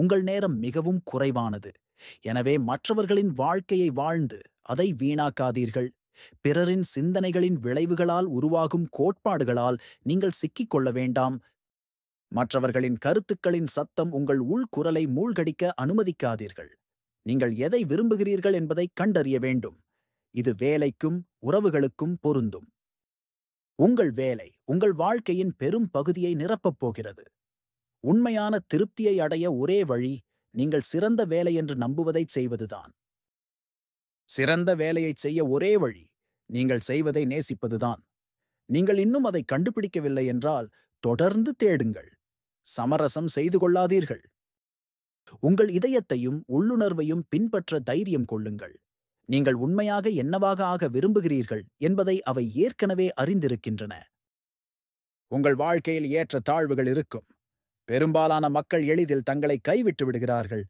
உங்கள் நேரம் மிகவும் குறைவானது. எனவே மற்றவர்களின் வாழ்க்கையை வாழ்ந்து அதை வீணாக்காதீர்கள். பிறரின் சிந்தனைகளின் விளைவுகளால் உருவாகும் கோட்பாடுகளால் நீங்கள் சிக்கிக் கொள்ள வேண்டாம். மற்றவர்களின் கருத்துக்களின் சத்தம் உங்கள் உள்குரலை மூழ்கடிக்க அனுமதிக்காதீர்கள். நீங்கள் எதை விரும்புகிறீர்கள் என்பதை கண்டறிய வேண்டும். இது வேலைக்கும் உறவுகளுக்கும் பொருந்தும். உங்கள் வேலை உங்கள் வாழ்க்கையின் பெரும் பகுதியை நிரப்பப் போகிறது. உண்மையான திருப்தியை அடைய ஒரே வழி நீங்கள் சிறந்த வேலை என்று நம்புவதைச் செய்வதுதான். சிறந்த வேலையைச் செய்ய ஒரே வழி நீங்கள் செய்வதை நேசிப்பதுதான். நீங்கள் இன்னும் அதை கண்டுபிடிக்கவில்லை என்றால் தொடர்ந்து தேடுங்கள். சமரசம் செய்து கொள்ளாதீர்கள். உங்கள் இதயத்தையும் உள்ளுணர்வையும் பின்பற்ற தைரியம் கொள்ளுங்கள். நீங்கள் உண்மையாக என்னவாக ஆக விரும்புகிறீர்கள் என்பதை அவை ஏற்கனவே அறிந்திருக்கின்றன. உங்கள் வாழ்க்கையில் ஏற்ற தாழ்வுகள் இருக்கும். பெரும்பாலான மக்கள் எளிதில் தங்களை கைவிட்டு விடுகிறார்கள்.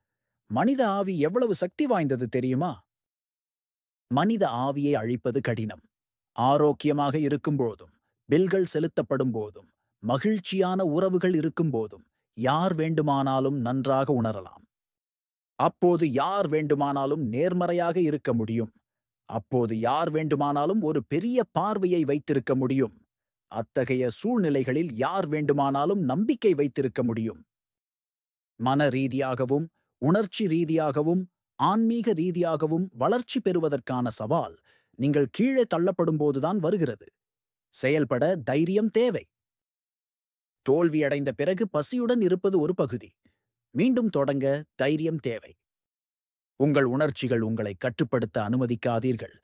மனித ஆவி எவ்வளவு சக்தி வாய்ந்தது தெரியுமா? மனித ஆவியை அழிப்பது கடினம். ஆரோக்கியமாக இருக்கும்போதும், பில்கள் செலுத்தப்படும் போதும், மகிழ்ச்சியான உறவுகள் இருக்கும்போதும் யார் வேண்டுமானாலும் நன்றாக உணரலாம். அப்போது யார் வேண்டுமானாலும் நேர்மறையாக இருக்க முடியும். அப்போது யார் வேண்டுமானாலும் ஒரு பெரிய பார்வையை வைத்திருக்க முடியும். அத்தகைய சூழ்நிலைகளில் யார் வேண்டுமானாலும் நம்பிக்கை வைத்திருக்க முடியும். மன ரீதியாகவும், உணர்ச்சி ரீதியாகவும், ஆன்மீக ரீதியாகவும் வளர்ச்சி பெறுவதற்கான சவால் நீங்கள் கீழே தள்ளப்படும்போதுதான் வருகிறது. செயல்பட தைரியம் தேவை. தோல்வியடைந்த பிறகு பசியுடன் இருப்பது ஒரு பகுதி. மீண்டும் தொடங்க தைரியம் தேவை. உங்கள் உணர்ச்சிகள் உங்களை கட்டுப்படுத்த அனுமதிக்காதீர்கள்.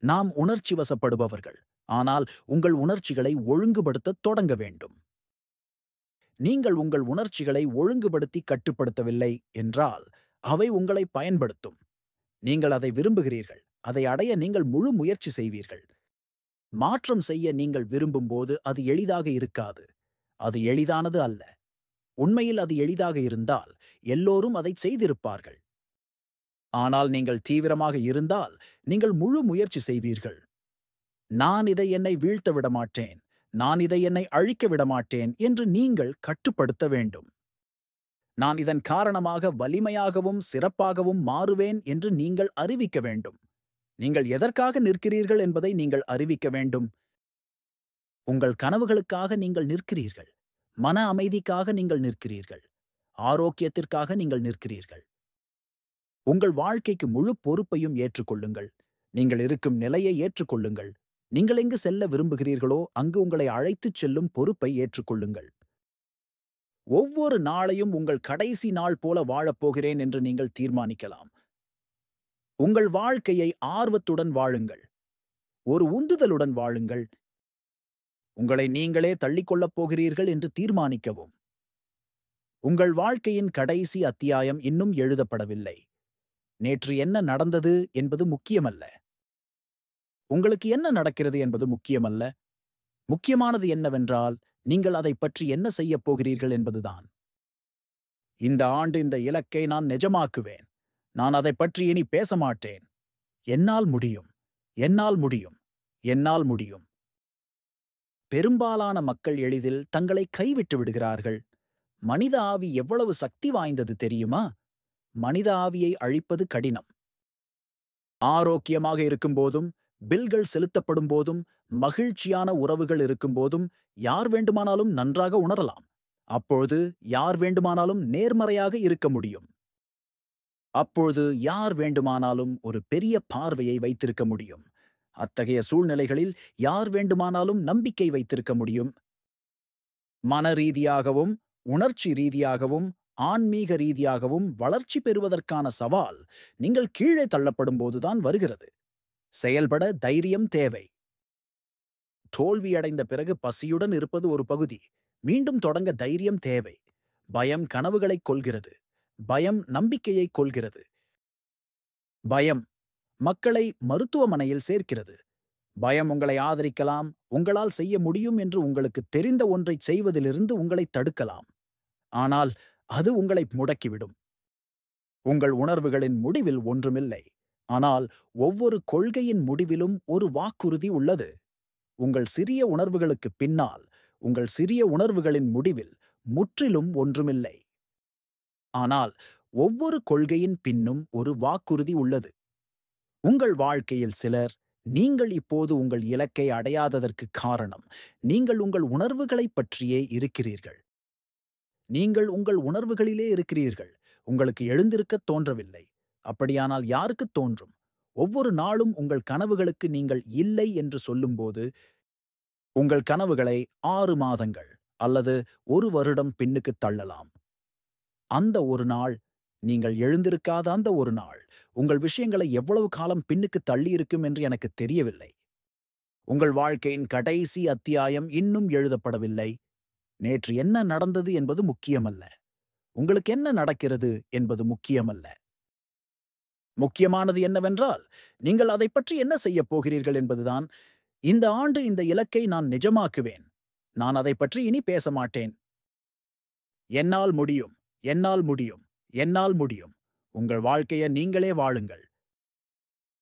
நாம் உணர்ச்சி வசப்படுபவர்கள். ஆனால் உங்கள் உணர்ச்சிகளை ஒழுங்குபடுத்தத் தொடங்க வேண்டும். நீங்கள் உங்கள் உணர்ச்சிகளை ஒழுங்குபடுத்தி கட்டுப்படுத்தவில்லை என்றால் அவை உங்களை பயன்படுத்தும். நீங்கள் அதை விரும்புகிறீர்கள். அதை அடைய நீங்கள் முழு முயற்சி செய்வீர்கள். மாற்றம் செய்ய நீங்கள் விரும்பும்போது அது எளிதாக இருக்காது. அது எளிதானது அல்ல. உண்மையில் அது எளிதாக இருந்தால் எல்லோரும் அதை செய்திருப்பார்கள். ஆனால் நீங்கள் தீவிரமாக இருந்தால் நீங்கள் முழு முயற்சி செய்வீர்கள். நான் இதை என்னை வீழ்த்த விடமாட்டேன், நான் இதை என்னை அழிக்க விடமாட்டேன் என்று நீங்கள் கட்டுப்படுத்த வேண்டும். நான் இதன் காரணமாக வலிமையாகவும் சிறப்பாகவும் மாறுவேன் என்று நீங்கள் அறிவிக்க வேண்டும். நீங்கள் எதற்காக நிற்கிறீர்கள் என்பதை நீங்கள் அறிவிக்க வேண்டும். உங்கள் கனவுகளுக்காக நீங்கள் நிற்கிறீர்கள். மன அமைதிக்காக நீங்கள் நிற்கிறீர்கள். ஆரோக்கியத்திற்காக நீங்கள் நிற்கிறீர்கள். உங்கள் வாழ்க்கைக்கு முழு பொறுப்பையும் ஏற்றுக்கொள்ளுங்கள். நீங்கள் இருக்கும் நிலையை ஏற்றுக்கொள்ளுங்கள். நீங்கள் எங்கு செல்ல விரும்புகிறீர்களோ அங்கு உங்களை அழைத்துச் செல்லும் பொறுப்பை ஏற்றுக்கொள்ளுங்கள். ஒவ்வொரு நாளையும் உங்கள் கடைசி நாள் போல வாழப்போகிறேன் என்று நீங்கள் தீர்மானிக்கலாம். உங்கள் வாழ்க்கையை ஆர்வத்துடன் வாழுங்கள். ஒரு உந்துதலுடன் வாழுங்கள். உங்களை நீங்களே தள்ளிக்கொள்ளப் போகிறீர்கள் என்று தீர்மானிக்கவும். உங்கள் வாழ்க்கையின் கடைசி அத்தியாயம் இன்னும் எழுதப்படவில்லை. நேற்று என்ன நடந்தது என்பது முக்கியமல்ல. உங்களுக்கு என்ன நடக்கிறது என்பது முக்கியமல்ல. முக்கியமானது என்னவென்றால் நீங்கள் அதை பற்றி என்ன செய்யப் போகிறீர்கள் என்பதுதான். இந்த ஆண்டு இந்த இலக்கை நான் நிஜமாக்குவேன். நான் அதை பற்றி இனி பேச மாட்டேன். என்னால் முடியும். என்னால் முடியும். என்னால் முடியும். பெரும்பாலான மக்கள் எளிதில் தங்களை கைவிட்டு விடுகிறார்கள். மனித ஆவி எவ்வளவு சக்தி வாய்ந்தது தெரியுமா? மனித ஆவியை அழிப்பது கடினம். ஆரோக்கியமாக இருக்கும்போதும், பில்கள் செலுத்தப்படும் போதும், மகிழ்ச்சியான உறவுகள் இருக்கும்போதும் யார் வேண்டுமானாலும் நன்றாக உணரலாம். அப்பொழுது யார் வேண்டுமானாலும் நேர்மறையாக இருக்க முடியும். அப்பொழுது யார் வேண்டுமானாலும் ஒரு பெரிய பார்வையை வைத்திருக்க முடியும். அத்தகைய சூழ்நிலைகளில் யார் வேண்டுமானாலும் நம்பிக்கை வைத்திருக்க முடியும். மன ரீதியாகவும், உணர்ச்சி ரீதியாகவும், ஆன்மீக ரீதியாகவும் வளர்ச்சி பெறுவதற்கான சவால் நீங்கள் கீழே தள்ளப்படும் போதுதான் வருகிறது. செயல்பட தைரியம் தேவை. தோல்வியடைந்த பிறகு பசியுடன் இருப்பது ஒரு பகுதி. மீண்டும் தொடங்க தைரியம் தேவை. பயம் கனவுகளை கொல்கிறது. பயம் நம்பிக்கையை கொல்கிறது. பயம் மக்களை மருத்துவமனையில் சேர்க்கிறது. பயம் உங்களை ஆதரிக்கலாம், உங்களால் செய்ய முடியும் என்று உங்களுக்கு தெரிந்த ஒன்றைச் செய்வதிலிருந்து உங்களை தடுக்கலாம். ஆனால் அது உங்களை முடக்கிவிடும். உங்கள் உணர்வுகளின் முடிவில் ஒன்றுமில்லை. ஆனால் ஒவ்வொரு கொள்கையின் முடிவிலும் ஒரு வாக்குறுதி உள்ளது. உங்கள் சிறிய உணர்வுகளுக்கு பின்னால், உங்கள் சிறிய உணர்வுகளின் முடிவில் முற்றிலும் ஒன்றுமில்லை. ஆனால் ஒவ்வொரு கொள்கையின் பின்னும் ஒரு வாக்குறுதி உள்ளது. உங்கள் வாழ்க்கையில் சிலர், நீங்கள் இப்போது உங்கள் இலக்கை அடையாததற்கு காரணம், நீங்கள் உங்கள் உணர்வுகளைப் பற்றியே இருக்கிறீர்கள். நீங்கள் உங்கள் உணர்வுகளிலே இருக்கிறீர்கள். உங்களுக்கு எழுந்திருக்கத் தோன்றவில்லை. அப்படியானால் யாருக்குத் தோன்றும்? ஒவ்வொரு நாளும் உங்கள் கனவுகளுக்கு நீங்கள் இல்லை என்று சொல்லும்போது, உங்கள் கனவுகளை 6 மாதங்கள் அல்லது 1 வருடம் பின்னுக்குத் தள்ளலாம். அந்த ஒரு நாள், நீங்கள் எழுந்திருக்காத அந்த ஒரு நாள், உங்கள் விஷயங்களை எவ்வளவு காலம் பின்னுக்குத் தள்ளியிருக்கும் என்று எனக்குத் தெரியவில்லை. உங்கள் வாழ்க்கையின் கடைசி அத்தியாயம் இன்னும் எழுதப்படவில்லை. நேற்று என்ன நடந்தது என்பது முக்கியமல்ல. உங்களுக்கு என்ன நடக்கிறது என்பது முக்கியமல்ல. முக்கியமானது என்னவென்றால், நீங்கள் அதைப் பற்றி என்ன செய்யப் போகிறீர்கள் என்பதுதான். இந்த ஆண்டு இந்த இலக்கை நான் நிஜமாக்குவேன். நான் அதைப் பற்றி இனி பேச மாட்டேன். என்னால் முடியும், என்னால் முடியும், என்னால் முடியும். உங்கள் வாழ்க்கையை நீங்களே வாழுங்கள்.